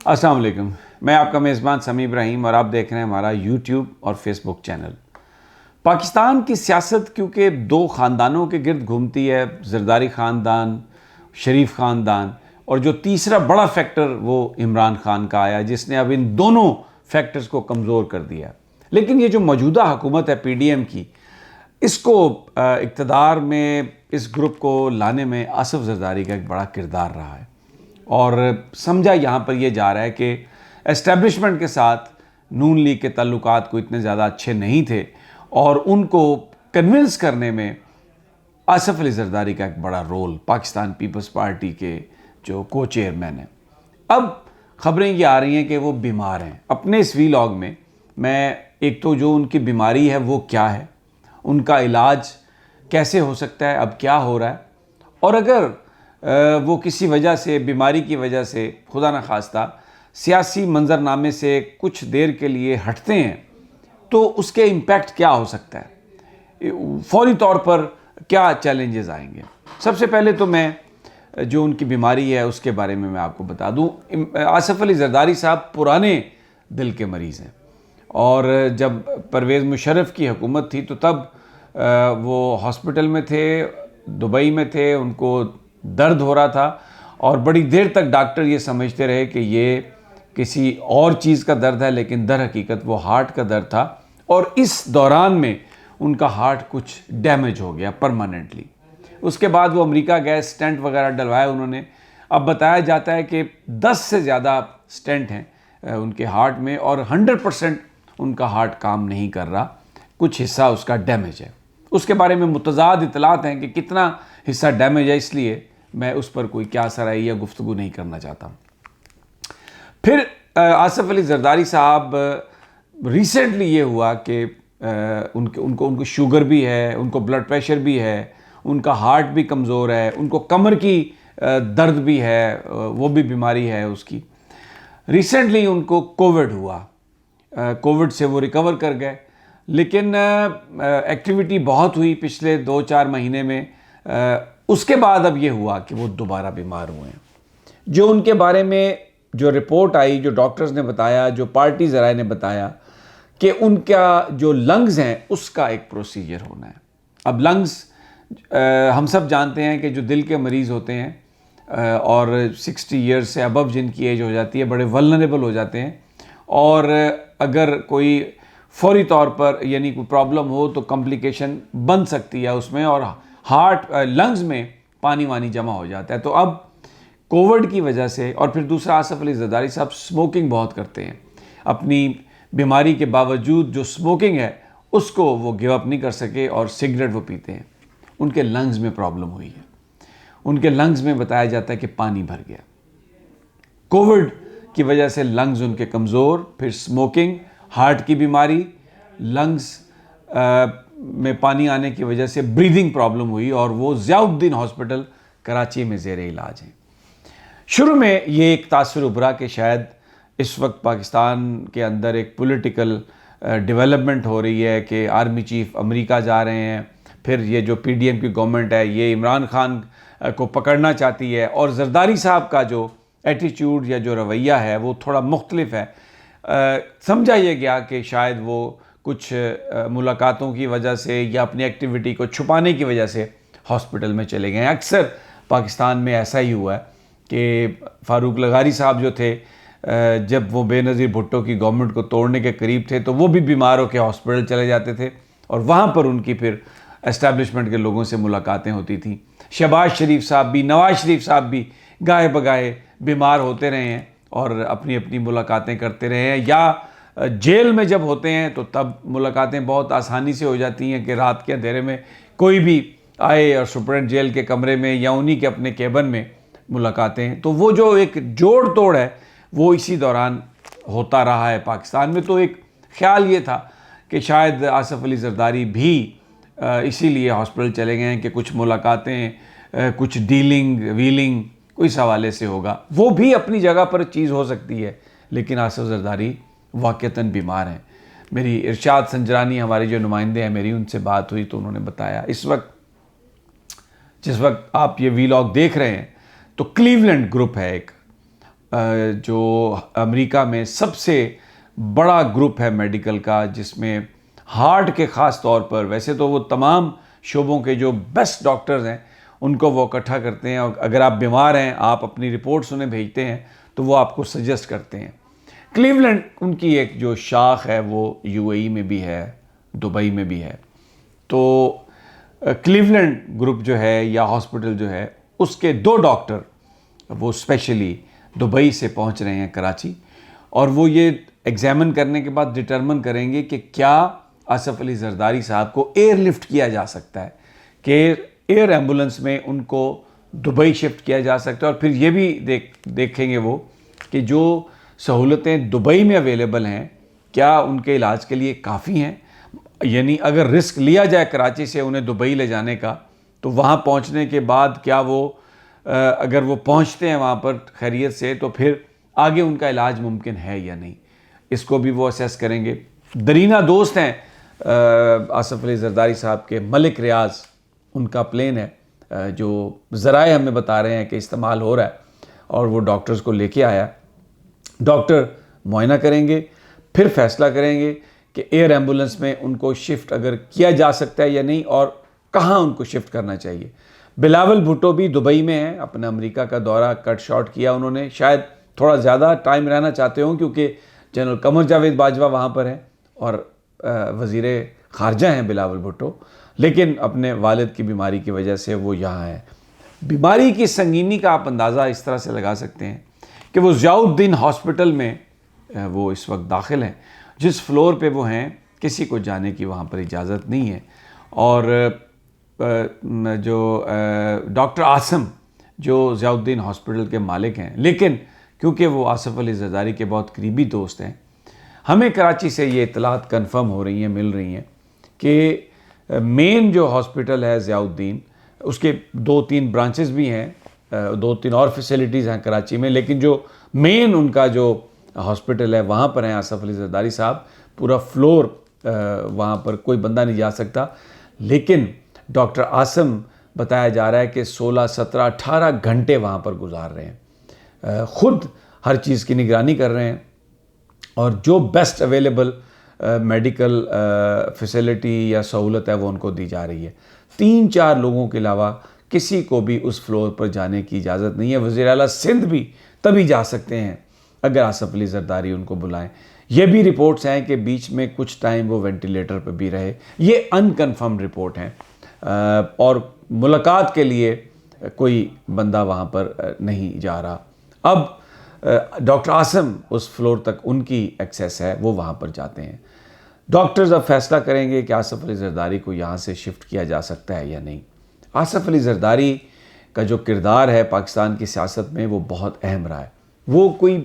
السلام علیکم، میں آپ کا میزبان سمیع ابراہیم اور آپ دیکھ رہے ہیں ہمارا یوٹیوب اور فیس بک چینل۔ پاکستان کی سیاست کیونکہ دو خاندانوں کے گرد گھومتی ہے، زرداری خاندان، شریف خاندان، اور جو تیسرا بڑا فیکٹر وہ عمران خان کا آیا جس نے اب ان دونوں فیکٹرز کو کمزور کر دیا۔ لیکن یہ جو موجودہ حکومت ہے پی ڈی ایم کی، اس کو اقتدار میں اس گروپ کو لانے میں آصف زرداری کا ایک بڑا کردار رہا ہے، اور سمجھا یہاں پر یہ جا رہا ہے کہ اسٹیبلشمنٹ کے ساتھ نون لیگ کے تعلقات کو اتنے زیادہ اچھے نہیں تھے، اور ان کو کنونس کرنے میں آصف علی زرداری کا ایک بڑا رول، پاکستان پیپلز پارٹی کے جو کو چیئرمین ہیں۔ اب خبریں یہ آ رہی ہیں کہ وہ بیمار ہیں۔ اپنے اس ویلاگ میں ایک تو جو ان کی بیماری ہے وہ کیا ہے، ان کا علاج کیسے ہو سکتا ہے، اب کیا ہو رہا ہے، اور اگر وہ کسی وجہ سے، بیماری کی وجہ سے خدا نخواستہ سیاسی منظرنامے سے کچھ دیر کے لیے ہٹتے ہیں تو اس کے امپیکٹ کیا ہو سکتا ہے، فوری طور پر کیا چیلنجز آئیں گے۔ سب سے پہلے تو میں جو ان کی بیماری ہے اس کے بارے میں آپ کو بتا دوں۔ آصف علی زرداری صاحب پرانے دل کے مریض ہیں، اور جب پرویز مشرف کی حکومت تھی تو تب وہ ہاسپٹل میں تھے، دبئی میں تھے، ان کو درد ہو رہا تھا، اور بڑی دیر تک ڈاکٹر یہ سمجھتے رہے کہ یہ کسی اور چیز کا درد ہے، لیکن در حقیقت وہ ہارٹ کا درد تھا، اور اس دوران میں ان کا ہارٹ کچھ ڈیمیج ہو گیا پرماننٹلی۔ اس کے بعد وہ امریکہ گئے، سٹینٹ وغیرہ ڈلوائے انہوں نے۔ اب بتایا جاتا ہے کہ 10 سے زیادہ سٹینٹ ہیں ان کے ہارٹ میں، اور 100% ان کا ہارٹ کام نہیں کر رہا، کچھ حصہ اس کا ڈیمیج ہے۔ اس کے بارے میں متضاد اطلاعات ہیں کہ کتنا حصہ ڈیمیج ہے، اس لیے میں اس پر کوئی کیا سرائی یا گفتگو نہیں کرنا چاہتا ہوں۔ پھر آصف علی زرداری صاحب ریسنٹلی یہ ہوا کہ ان کو شوگر بھی ہے، ان کو بلڈ پریشر بھی ہے، ان کا ہارٹ بھی کمزور ہے، ان کو کمر کی درد بھی ہے، وہ بھی بیماری ہے اس کی۔ ریسنٹلی ان کو کووڈ ہوا، کووڈ سے وہ ریکور کر گئے، لیکن ایکٹیویٹی بہت ہوئی پچھلے 2-4 مہینے میں۔ اس کے بعد اب یہ ہوا کہ وہ دوبارہ بیمار ہوئے ہیں۔ جو ان کے بارے میں جو رپورٹ آئی، جو ڈاکٹرز نے بتایا، جو پارٹی ذرائع نے بتایا کہ ان کا جو لنگز ہیں اس کا ایک پروسیجر ہونا ہے۔ اب لنگز ہم سب جانتے ہیں کہ جو دل کے مریض ہوتے ہیں اور 60 ایئرز سے ابو جن کی ایج ہو جاتی ہے، بڑے ولنریبل ہو جاتے ہیں، اور اگر کوئی فوری طور پر یعنی کوئی پرابلم ہو تو کمپلیکیشن بن سکتی ہے اس میں، اور ہارٹ لنگز میں پانی وانی جمع ہو جاتا ہے۔ تو اب کووڈ کی وجہ سے، اور پھر دوسرا آصف علی زرداری صاحب سموکنگ بہت کرتے ہیں، اپنی بیماری کے باوجود جو سموکنگ ہے اس کو وہ گیو اپ نہیں کر سکے، اور سگریٹ وہ پیتے ہیں۔ ان کے لنگز میں پرابلم ہوئی ہے، ان کے لنگز میں بتایا جاتا ہے کہ پانی بھر گیا۔ کووڈ کی وجہ سے لنگز ان کے کمزور، پھر سموکنگ، ہارٹ کی بیماری، لنگز میں پانی آنے کی وجہ سے بریدنگ پرابلم ہوئی، اور وہ ضیاء الدین ہاسپٹل کراچی میں زیر علاج ہیں۔ شروع میں یہ ایک تاثر ابھرا کہ شاید اس وقت پاکستان کے اندر ایک پولیٹیکل ڈیولپمنٹ ہو رہی ہے کہ آرمی چیف امریکہ جا رہے ہیں، پھر یہ جو پی ڈی ایم کی گورنمنٹ ہے یہ عمران خان کو پکڑنا چاہتی ہے، اور زرداری صاحب کا جو ایٹیچیوڈ یا جو رویہ ہے وہ تھوڑا مختلف ہے۔ سمجھا یہ گیا کہ شاید وہ کچھ ملاقاتوں کی وجہ سے یا اپنی ایکٹیویٹی کو چھپانے کی وجہ سے ہاسپٹل میں چلے گئے ہیں۔ اکثر پاکستان میں ایسا ہی ہوا ہے کہ فاروق لغاری صاحب جو تھے، جب وہ بے نظیر بھٹو کی گورنمنٹ کو توڑنے کے قریب تھے تو وہ بھی بیمار ہو کے ہاسپٹل چلے جاتے تھے، اور وہاں پر ان کی پھر اسٹیبلشمنٹ کے لوگوں سے ملاقاتیں ہوتی تھیں۔ شہباز شریف صاحب بھی، نواز شریف صاحب بھی گاہے بگاہے بیمار ہوتے رہے ہیں اور اپنی اپنی ملاقاتیں کرتے رہے ہیں، یا جیل میں جب ہوتے ہیں تو تب ملاقاتیں بہت آسانی سے ہو جاتی ہیں کہ رات کے اندھیرے میں کوئی بھی آئے اور سپرنٹ جیل کے کمرے میں یا انہی کے اپنے کیبن میں ملاقاتیں۔ تو وہ جو ایک جوڑ توڑ ہے وہ اسی دوران ہوتا رہا ہے پاکستان میں۔ تو ایک خیال یہ تھا کہ شاید آصف علی زرداری بھی اسی لیے ہاسپٹل چلے گئے ہیں کہ کچھ ملاقاتیں، کچھ ڈیلنگ ویلنگ کوئی اس حوالے سے ہوگا۔ وہ بھی اپنی جگہ پر چیز ہو سکتی ہے، لیکن آصف زرداری واقعتاً بیمار ہیں۔ میری ارشاد سنجرانی ہمارے جو نمائندے ہیں، میری ان سے بات ہوئی تو انہوں نے بتایا اس وقت جس وقت آپ یہ ویلاگ دیکھ رہے ہیں تو کلیولینڈ گروپ ہے ایک، جو امریکہ میں سب سے بڑا گروپ ہے میڈیکل کا، جس میں ہارٹ کے خاص طور پر، ویسے تو وہ تمام شعبوں کے جو بیسٹ ڈاکٹرز ہیں ان کو وہ اکٹھا کرتے ہیں، اور اگر آپ بیمار ہیں آپ اپنی رپورٹس انہیں بھیجتے ہیں تو وہ آپ کو سجیسٹ کرتے ہیں۔ کلیولینڈ ان کی ایک جو شاخ ہے وہ یو اے ای میں بھی ہے، دبئی میں بھی ہے۔ تو کلیولینڈ گروپ جو ہے یا ہاسپٹل جو ہے، اس کے 2 ڈاکٹر وہ اسپیشلی دبئی سے پہنچ رہے ہیں کراچی، اور وہ یہ ایگزامن کرنے کے بعد ڈٹرمن کریں گے کہ کیا آصف علی زرداری صاحب کو ایئر لفٹ کیا جا سکتا ہے، کہ ایئر ایمبولنس میں ان کو دبئی شفٹ کیا جا سکتا ہے، اور پھر یہ بھی دیکھیں گے وہ کہ جو سہولتیں دبئی میں اویلیبل ہیں کیا ان کے علاج کے لیے کافی ہیں، یعنی اگر رسک لیا جائے کراچی سے انہیں دبئی لے جانے کا تو وہاں پہنچنے کے بعد کیا وہ اگر وہ پہنچتے ہیں وہاں پر خیریت سے تو پھر آگے ان کا علاج ممکن ہے یا نہیں، اس کو بھی وہ اسیس کریں گے۔ درینہ دوست ہیں آصف علی زرداری صاحب کے، ملک ریاض ان کا پلین ہے جو ذرائع ہمیں بتا رہے ہیں کہ استعمال ہو رہا ہے، اور وہ ڈاکٹرز کو لے کے آیا۔ ڈاکٹر معائنہ کریں گے، پھر فیصلہ کریں گے کہ ایئر ایمبولنس میں ان کو شفٹ اگر کیا جا سکتا ہے یا نہیں، اور کہاں ان کو شفٹ کرنا چاہیے۔ بلاول بھٹو بھی دبئی میں ہیں، اپنا امریکہ کا دورہ کٹ شارٹ کیا انہوں نے، شاید تھوڑا زیادہ ٹائم رہنا چاہتے ہوں کیونکہ جنرل قمر جاوید باجوہ وہاں پر ہیں اور وزیر خارجہ ہیں بلاول بھٹو، لیکن اپنے والد کی بیماری کی وجہ سے وہ یہاں ہیں۔ بیماری کی سنگینی کا آپ اندازہ اس طرح سے لگا سکتے ہیں کہ وہ ضیاء الدین ہاسپٹل میں وہ اس وقت داخل ہیں، جس فلور پہ وہ ہیں کسی کو جانے کی وہاں پر اجازت نہیں ہے، اور جو ڈاکٹر عاصم جو ضیاء الدین ہاسپٹل کے مالک ہیں، لیکن کیونکہ وہ آصف علی زرداری کے بہت قریبی دوست ہیں، ہمیں کراچی سے یہ اطلاعات کنفرم ہو رہی ہیں، مل رہی ہیں کہ مین جو ہاسپٹل ہے ضیاء الدین، اس کے 2-3 برانچز بھی ہیں، 2-3 اور فیسلٹیز ہیں کراچی میں، لیکن جو مین ان کا جو ہاسپٹل ہے وہاں پر ہیں آصف علی زرداری صاحب، پورا فلور وہاں پر کوئی بندہ نہیں جا سکتا، لیکن ڈاکٹر عاصم بتایا جا رہا ہے کہ 16, 17, 18 گھنٹے وہاں پر گزار رہے ہیں، خود ہر چیز کی نگرانی کر رہے ہیں، اور جو بیسٹ اویلیبل میڈیکل فیسلٹی یا سہولت ہے وہ ان کو دی جا رہی ہے۔ 3-4 لوگوں کے علاوہ کسی کو بھی اس فلور پر جانے کی اجازت نہیں ہے۔ وزیر اعلیٰ سندھ بھی تبھی جا سکتے ہیں اگر آصف علی زرداری ان کو بلائیں۔ یہ بھی رپورٹس ہیں کہ بیچ میں کچھ ٹائم وہ وینٹیلیٹر پہ بھی رہے، یہ ان کنفرم رپورٹ ہیں، اور ملاقات کے لیے کوئی بندہ وہاں پر نہیں جا رہا۔ اب ڈاکٹر عاصم اس فلور تک ان کی ایکسیس ہے، وہ وہاں پر جاتے ہیں۔ ڈاکٹرز اب فیصلہ کریں گے کہ آصف علی زرداری کو یہاں سے شفٹ کیا جا سکتا ہے یا نہیں۔ آصف علی زرداری کا جو کردار ہے پاکستان کی سیاست میں وہ بہت اہم رہا ہے۔ وہ کوئی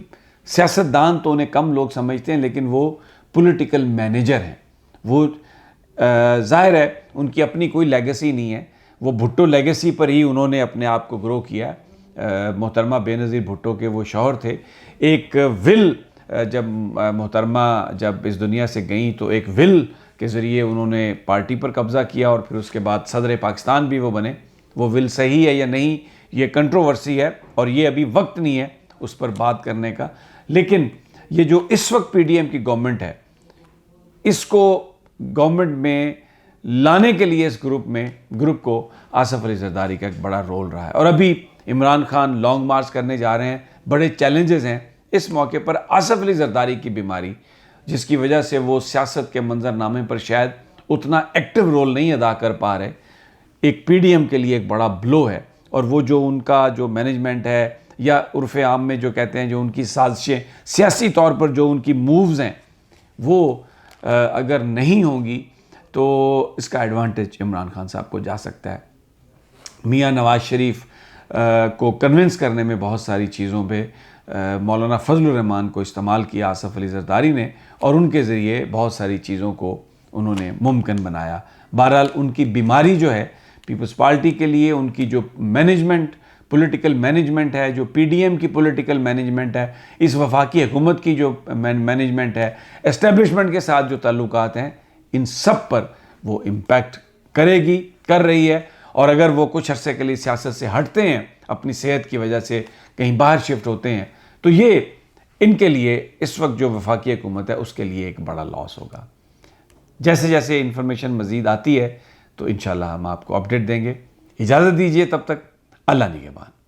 سیاستدان تو انہیں کم لوگ سمجھتے ہیں، لیکن وہ پولیٹیکل مینیجر ہیں۔ وہ ظاہر ہے ان کی اپنی کوئی لیگیسی نہیں ہے، وہ بھٹو لیگیسی پر ہی انہوں نے اپنے آپ کو گرو کیا ہے۔ محترمہ بے نظیر بھٹو کے وہ شوہر تھے۔ ایک ول جب محترمہ جب اس دنیا سے گئیں تو ایک ول کے ذریعے انہوں نے پارٹی پر قبضہ کیا، اور پھر اس کے بعد صدر پاکستان بھی وہ بنے۔ وہ ول صحیح ہے یا نہیں یہ کنٹروورسی ہے، اور یہ ابھی وقت نہیں ہے اس پر بات کرنے کا، لیکن یہ جو اس وقت پی ڈی ایم کی گورنمنٹ ہے، اس کو گورنمنٹ میں لانے کے لیے اس گروپ کو آصف علی زرداری کا ایک بڑا رول رہا ہے۔ اور ابھی عمران خان لانگ مارچ کرنے جا رہے ہیں، بڑے چیلنجز ہیں اس موقع پر۔ آصف علی زرداری کی بیماری جس کی وجہ سے وہ سیاست کے منظرنامے پر شاید اتنا ایکٹیو رول نہیں ادا کر پا رہے، ایک پی ڈی ایم کے لیے ایک بڑا بلو ہے۔ اور وہ جو ان کا جو مینجمنٹ ہے، یا عرف عام میں جو کہتے ہیں جو ان کی سازشیں سیاسی طور پر جو ان کی مووز ہیں، وہ اگر نہیں ہوں گی تو اس کا ایڈوانٹیج عمران خان صاحب کو جا سکتا ہے۔ میاں نواز شریف کو کنونس کرنے میں بہت ساری چیزوں پہ مولانا فضل الرحمان کو استعمال کیا آصف علی زرداری نے، اور ان کے ذریعے بہت ساری چیزوں کو انہوں نے ممکن بنایا۔ بہرحال ان کی بیماری جو ہے پیپلز پارٹی کے لیے، ان کی جو مینجمنٹ پولیٹیکل مینجمنٹ ہے، جو پی ڈی ایم کی پولیٹیکل مینجمنٹ ہے، اس وفاقی حکومت کی جو مینجمنٹ ہے، اسٹیبلشمنٹ کے ساتھ جو تعلقات ہیں، ان سب پر وہ امپیکٹ کر رہی ہے۔ اور اگر وہ کچھ عرصے کے لیے سیاست سے ہٹتے ہیں، اپنی صحت کی وجہ سے کہیں باہر شفٹ ہوتے ہیں، تو یہ ان کے لیے اس وقت جو وفاقی حکومت ہے اس کے لیے ایک بڑا لاس ہوگا۔ جیسے جیسے انفارمیشن مزید آتی ہے تو انشاءاللہ ہم آپ کو اپڈیٹ دیں گے۔ اجازت دیجیے، تب تک اللہ نگہبان۔